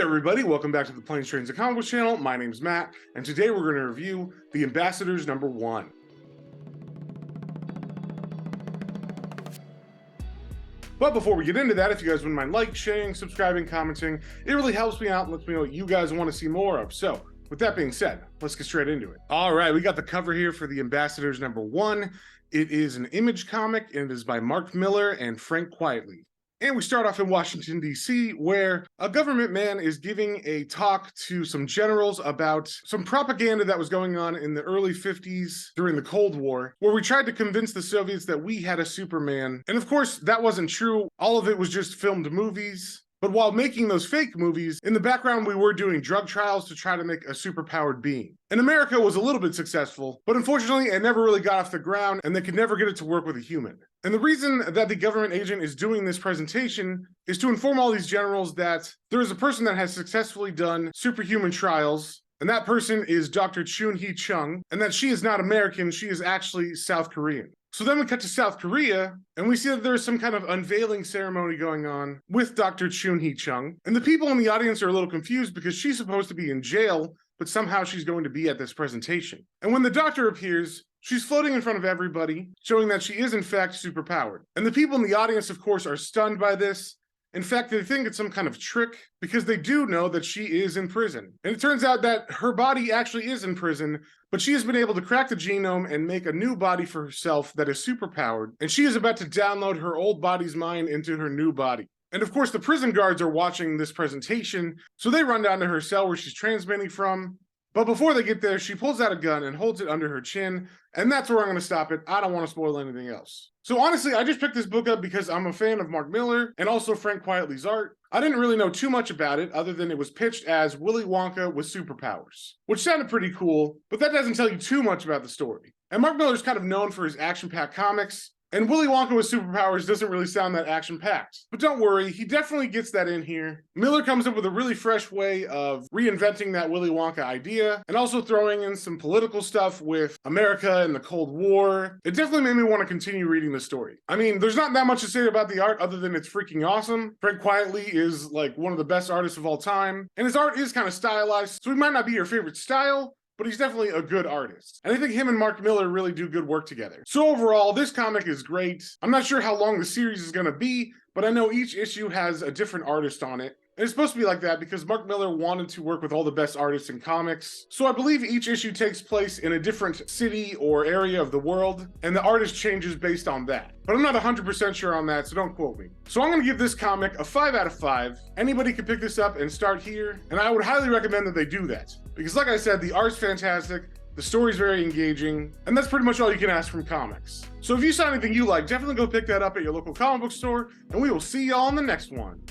there, everybody. Welcome back to the Planes, Trains, and Comic Books channel. My name's Matt, and today we're going to review The Ambassadors #1. But before we get into that, if you guys wouldn't mind liking, sharing, subscribing, commenting, it really helps me out and lets me know what you guys want to see more of. So, with that being said, let's get straight into it. All right, we got the cover here for The Ambassadors #1. It is an Image comic, and it is by Mark Millar and Frank Quitely. And we start off in Washington, D.C., where a government man is giving a talk to some generals about some propaganda that was going on in the early 50s during the Cold War, where we tried to convince the Soviets that we had a Superman. And of course, that wasn't true. All of it was just filmed movies. But while making those fake movies, in the background we were doing drug trials to try to make a superpowered being. And America was a little bit successful, but unfortunately it never really got off the ground and they could never get it to work with a human. And the reason that the government agent is doing this presentation is to inform all these generals that there is a person that has successfully done superhuman trials, and that person is Dr. Chun-Hee Chung, and that she is not American, she is actually South Korean. So then we cut to South Korea, and we see that there's some kind of unveiling ceremony going on with Dr. Chun-Hee Chung. And the people in the audience are a little confused because she's supposed to be in jail, but somehow she's going to be at this presentation. And when the doctor appears, she's floating in front of everybody, showing that she is in fact superpowered. And the people in the audience, of course, are stunned by this. In fact, they think it's some kind of trick because they do know that she is in prison. And it turns out that her body actually is in prison, but she has been able to crack the genome and make a new body for herself that is superpowered. And she is about to download her old body's mind into her new body. And of course, the prison guards are watching this presentation, so they run down to her cell where she's transmitting from. But before they get there, she pulls out a gun and holds it under her chin, and that's where I'm going to stop it. I don't want to spoil anything else. So honestly, I just picked this book up because I'm a fan of Mark Millar and also Frank Quitely's art. I didn't really know too much about it other than it was pitched as Willy Wonka with superpowers, which sounded pretty cool, but that doesn't tell you too much about the story. And Mark Millar's kind of known for his action-packed comics, and Willy Wonka with superpowers doesn't really sound that action-packed. But don't worry, he definitely gets that in here. Millar comes up with a really fresh way of reinventing that Willy Wonka idea, and also throwing in some political stuff with America and the Cold War. It definitely made me want to continue reading the story. I mean, there's not that much to say about the art other than it's freaking awesome. Frank Quitely is like one of the best artists of all time, and his art is kind of stylized, so he might not be your favorite style, but he's definitely a good artist. And I think him and Mark Millar really do good work together. So overall, this comic is great. I'm not sure how long the series is gonna be, but I know each issue has a different artist on it. And it's supposed to be like that because Mark Millar wanted to work with all the best artists in comics. So I believe each issue takes place in a different city or area of the world, and the artist changes based on that. But I'm not 100% sure on that, so don't quote me. So I'm gonna give this comic a 5 out of 5. Anybody can pick this up and start here, and I would highly recommend that they do that. Because like I said, the art's fantastic, the story's very engaging, and that's pretty much all you can ask from comics. So if you saw anything you like, definitely go pick that up at your local comic book store, and we will see y'all in the next one.